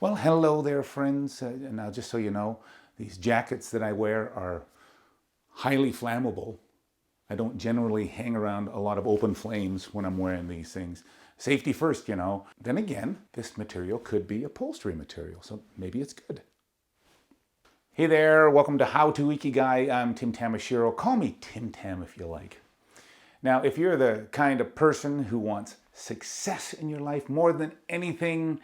Well, hello there, friends. Now, just so you know, these jackets that I wear are highly flammable. I don't generally hang around a lot of open flames when I'm wearing these things. Safety first, you know. Then again, this material could be upholstery material, so maybe it's good. Hey there, welcome to How To Ikigai. I'm Tim Tamashiro. Call me Tim Tam if you like. Now, if you're the kind of person who wants success in your life more than anything,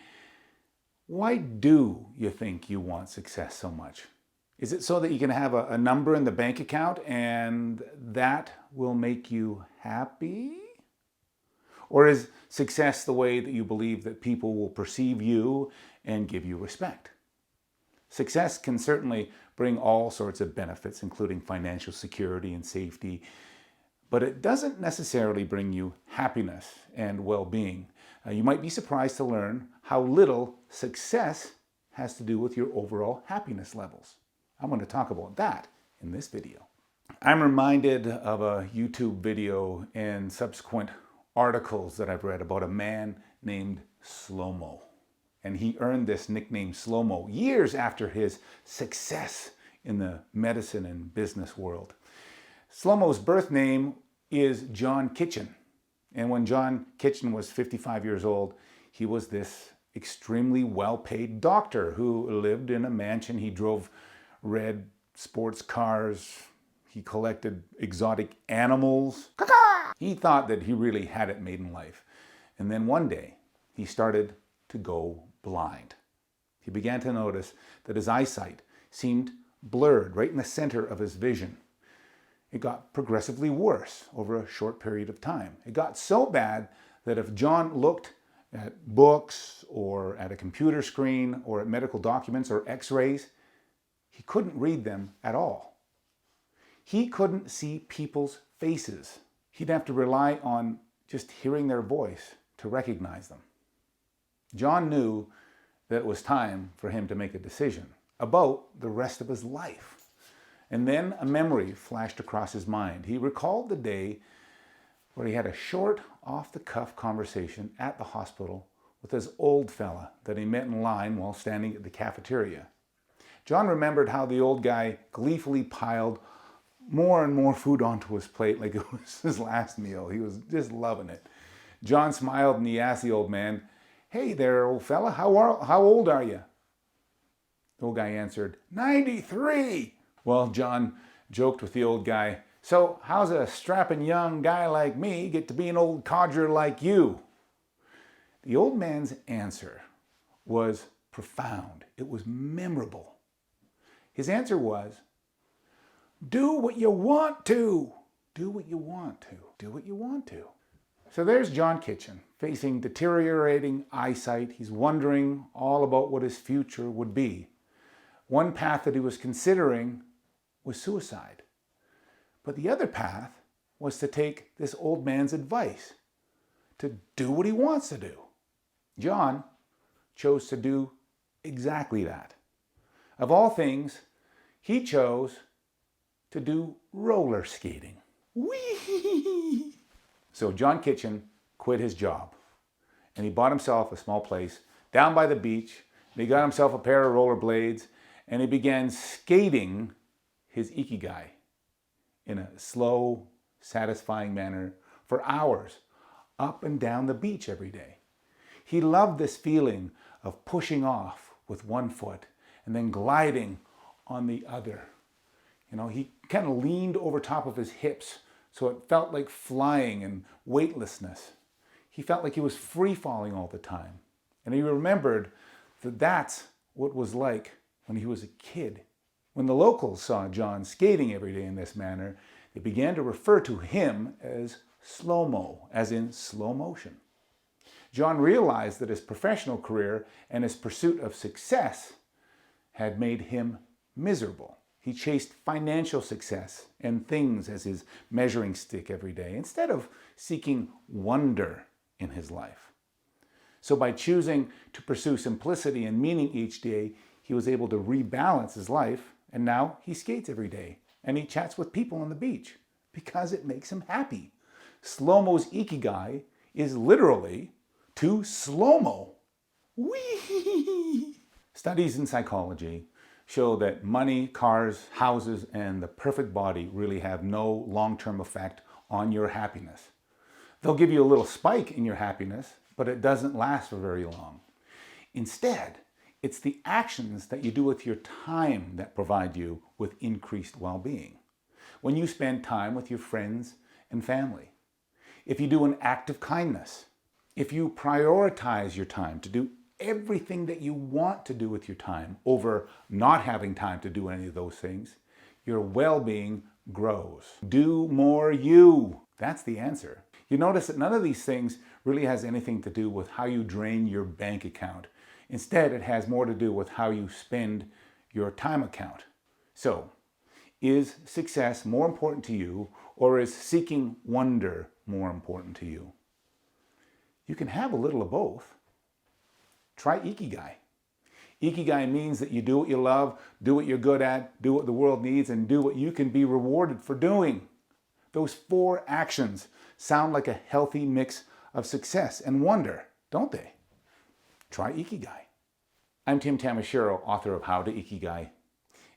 why do you think you want success so much? Is it so that you can have a number in the bank account and that will make you happy? Or is success the way that you believe that people will perceive you and give you respect? Success can certainly bring all sorts of benefits, including financial security and safety, but it doesn't necessarily bring you happiness and well-being. You might be surprised to learn how little success has to do with your overall happiness levels. I'm going to talk about that in this video. I'm reminded of a YouTube video and subsequent articles that I've read about a man named Slow-Mo. And he earned this nickname Slow-Mo years after his success in the medicine and business world. Slow-Mo's birth name is John Kitchins. And when John Kitchins was 55 years old, he was this extremely well-paid doctor who lived in a mansion. He drove red sports cars. He collected exotic animals. He thought that he really had it made in life. And then one day, he started to go blind. He began to notice that his eyesight seemed blurred right in the center of his vision. It got progressively worse over a short period of time. It got so bad that if John looked at books or at a computer screen or at medical documents or x-rays, he couldn't read them at all. He couldn't see people's faces. He'd have to rely on just hearing their voice to recognize them. John knew that it was time for him to make a decision about the rest of his life. And then a memory flashed across his mind. He recalled the day where he had a short, off-the-cuff conversation at the hospital with this old fella that he met in line while standing at the cafeteria. John remembered how the old guy gleefully piled more and more food onto his plate like it was his last meal. He was just loving it. John smiled and he asked the old man, "Hey there, old fella, how old are you?" The old guy answered, 93. Well, John joked with the old guy, "So how's a strapping young guy like me get to be an old codger like you?" The old man's answer was profound. It was memorable. His answer was, "Do what you want to. Do what you want to. Do what you want to." So there's John Kitchins, facing deteriorating eyesight. He's wondering all about what his future would be. One path that he was considering was suicide. But the other path was to take this old man's advice, to do what he wants to do. John chose to do exactly that. Of all things, he chose to do roller skating. Whee! So John Kitchins quit his job and he bought himself a small place down by the beach. And he got himself a pair of rollerblades and he began skating his Ikigai in a slow, satisfying manner for hours up and down the beach every day. He loved this feeling of pushing off with one foot and then gliding on the other. You know, he kind of leaned over top of his hips so it felt like flying and weightlessness. He felt like he was free falling all the time. And he remembered that that's what it was like when he was a kid. When the locals saw John skating every day in this manner, they began to refer to him as Slow-Mo, as in slow motion. John realized that his professional career and his pursuit of success had made him miserable. He chased financial success and things as his measuring stick every day, instead of seeking wonder in his life. So by choosing to pursue simplicity and meaning each day, he was able to rebalance his life. And now he skates every day and he chats with people on the beach because it makes him happy. Slow-Mo's Ikigai is literally to slow-mo. Whee! Studies in psychology show that money, cars, houses, and the perfect body really have no long-term effect on your happiness. They'll give you a little spike in your happiness, but it doesn't last for very long. Instead, it's the actions that you do with your time that provide you with increased well-being. When you spend time with your friends and family, if you do an act of kindness, if you prioritize your time to do everything that you want to do with your time over not having time to do any of those things, your well-being grows. Do more you. That's the answer. You notice that none of these things really has anything to do with how you drain your bank account. Instead, it has more to do with how you spend your time account. So, is success more important to you, or is seeking wonder more important to you? You can have a little of both. Try Ikigai. Ikigai means that you do what you love, do what you're good at, do what the world needs, and do what you can be rewarded for doing. Those 4 actions sound like a healthy mix of success and wonder, don't they? Try Ikigai. I'm Tim Tamashiro, author of How to Ikigai,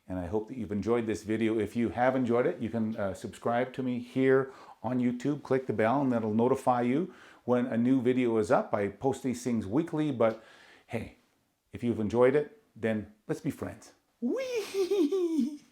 and I hope that you've enjoyed this video. If you have enjoyed it, you can subscribe to me here on YouTube. Click the bell and that'll notify you when a new video is up. I post these things weekly, but hey, if you've enjoyed it, then let's be friends. Whee!